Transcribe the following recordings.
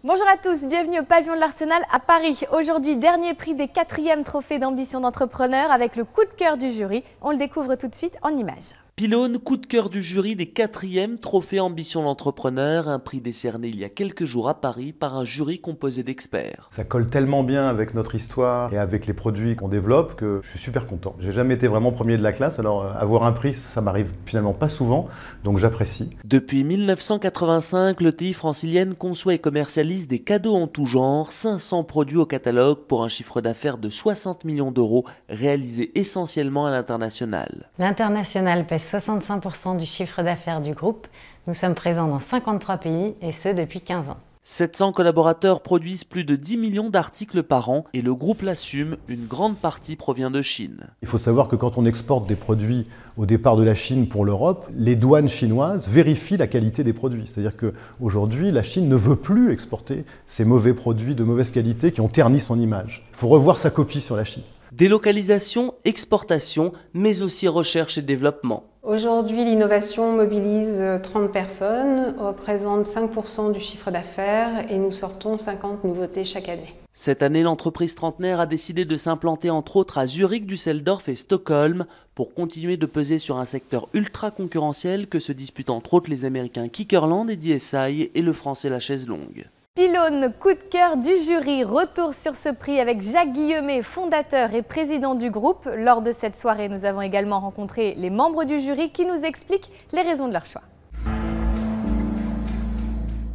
Bonjour à tous, bienvenue au pavillon de l'Arsenal à Paris. Aujourd'hui, dernier prix des 4e trophées d'ambition d'entrepreneur avec le coup de cœur du jury. On le découvre tout de suite en images. Pylône, coup de cœur du jury des 4e trophées ambition d'entrepreneur, un prix décerné il y a quelques jours à Paris par un jury composé d'experts. Ça colle tellement bien avec notre histoire et avec les produits qu'on développe que je suis super content. J'ai jamais été vraiment premier de la classe, alors avoir un prix, ça m'arrive finalement pas souvent, donc j'apprécie. Depuis 1985, l'ETI francilienne conçoit et commercialise des cadeaux en tout genre, 500 produits au catalogue pour un chiffre d'affaires de 60 millions d'euros, réalisé essentiellement à l'international. L'international pèse 65% du chiffre d'affaires du groupe. Nous sommes présents dans 53 pays et ce depuis 15 ans. 700 collaborateurs produisent plus de 10 millions d'articles par an et le groupe l'assume, une grande partie provient de Chine. Il faut savoir que quand on exporte des produits au départ de la Chine pour l'Europe, les douanes chinoises vérifient la qualité des produits. C'est-à-dire qu'aujourd'hui, la Chine ne veut plus exporter ces mauvais produits de mauvaise qualité qui ont terni son image. Il faut revoir sa copie sur la Chine. Délocalisation, exportation, mais aussi recherche et développement. Aujourd'hui, l'innovation mobilise 30 personnes, représente 5% du chiffre d'affaires et nous sortons 50 nouveautés chaque année. Cette année, l'entreprise trentenaire a décidé de s'implanter entre autres à Zurich, Düsseldorf et Stockholm pour continuer de peser sur un secteur ultra concurrentiel que se disputent entre autres les Américains Kickerland et DSI et le français La Chaise Longue. Pylône, coup de cœur du jury. Retour sur ce prix avec Jacques Guillemet, fondateur et président du groupe. Lors de cette soirée, nous avons également rencontré les membres du jury qui nous expliquent les raisons de leur choix.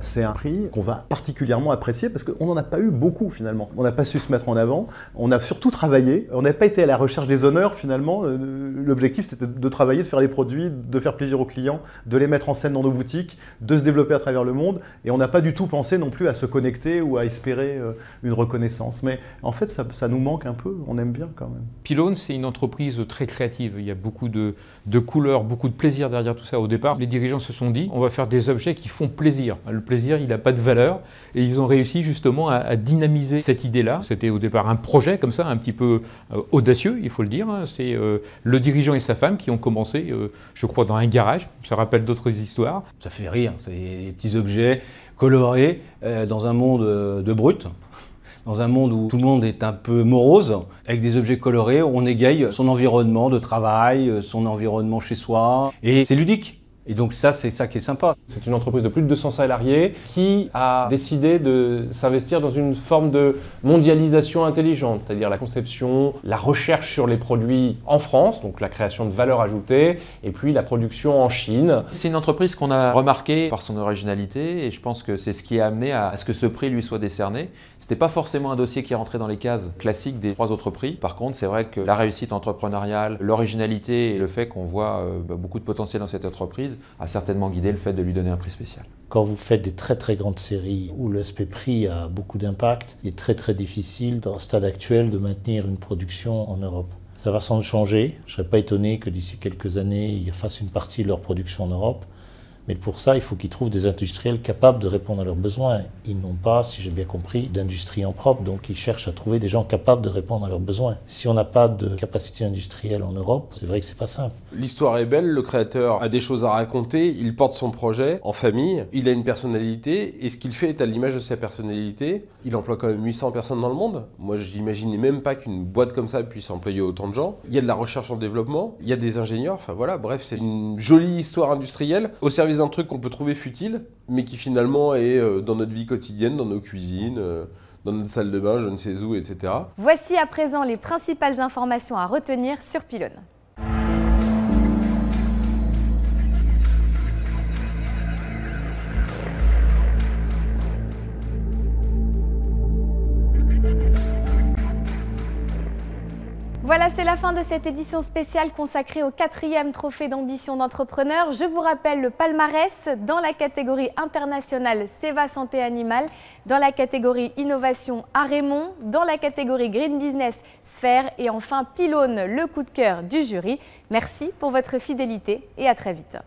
C'est un prix qu'on va particulièrement apprécier parce qu'on n'en a pas eu beaucoup finalement. On n'a pas su se mettre en avant, on a surtout travaillé, on n'a pas été à la recherche des honneurs finalement. L'objectif c'était de travailler, de faire les produits, de faire plaisir aux clients, de les mettre en scène dans nos boutiques, de se développer à travers le monde et on n'a pas du tout pensé non plus à se connecter ou à espérer une reconnaissance. Mais en fait ça nous manque un peu, on aime bien quand même. Pylône, c'est une entreprise très créative, il y a beaucoup de couleurs, beaucoup de plaisir derrière tout ça. Au départ, les dirigeants se sont dit on va faire des objets qui font plaisir. Le plaisir, il n'a pas de valeur et ils ont réussi justement à dynamiser cette idée-là. C'était au départ un projet comme ça, un petit peu audacieux, il faut le dire. C'est le dirigeant et sa femme qui ont commencé, je crois, dans un garage. Ça rappelle d'autres histoires. Ça fait rire, c'est des petits objets colorés dans un monde de brut. Dans un monde où tout le monde est un peu morose, avec des objets colorés, on égaye son environnement de travail, son environnement chez soi, et c'est ludique. Et donc ça, c'est ça qui est sympa. C'est une entreprise de plus de 200 salariés qui a décidé de s'investir dans une forme de mondialisation intelligente, c'est-à-dire la conception, la recherche sur les produits en France, donc la création de valeur ajoutée, et puis la production en Chine. C'est une entreprise qu'on a remarquée par son originalité et je pense que c'est ce qui a amené à ce que ce prix lui soit décerné. C'était pas forcément un dossier qui rentrait dans les cases classiques des 3 autres prix. Par contre, c'est vrai que la réussite entrepreneuriale, l'originalité et le fait qu'on voit beaucoup de potentiel dans cette entreprise a certainement guidé le fait de lui donner un prix spécial. Quand vous faites des très grandes séries où l'aspect prix a beaucoup d'impact, il est très difficile dans le stade actuel de maintenir une production en Europe. Ça va sans doute changer. Je ne serais pas étonné que d'ici quelques années, ils fassent une partie de leur production en Europe. Mais pour ça, il faut qu'ils trouvent des industriels capables de répondre à leurs besoins. Ils n'ont pas, si j'ai bien compris, d'industrie en propre, donc ils cherchent à trouver des gens capables de répondre à leurs besoins. Si on n'a pas de capacité industrielle en Europe, c'est vrai que c'est pas simple. L'histoire est belle, le créateur a des choses à raconter, il porte son projet en famille, il a une personnalité, et ce qu'il fait est à l'image de sa personnalité. Il emploie quand même 800 personnes dans le monde. Moi, je n'imaginais même pas qu'une boîte comme ça puisse employer autant de gens. Il y a de la recherche en développement, il y a des ingénieurs, enfin voilà, bref, c'est une jolie histoire industrielle au service d'un truc qu'on peut trouver futile, mais qui finalement est dans notre vie quotidienne, dans nos cuisines, dans notre salle de bain, je ne sais où, etc. Voici à présent les principales informations à retenir sur Pylône. Voilà, c'est la fin de cette édition spéciale consacrée au 4e trophée d'ambition d'entrepreneur. Je vous rappelle le palmarès dans la catégorie internationale Seva Santé Animale, dans la catégorie Innovation à Raymond, dans la catégorie Green Business Sphère et enfin Pylône, le coup de cœur du jury. Merci pour votre fidélité et à très vite.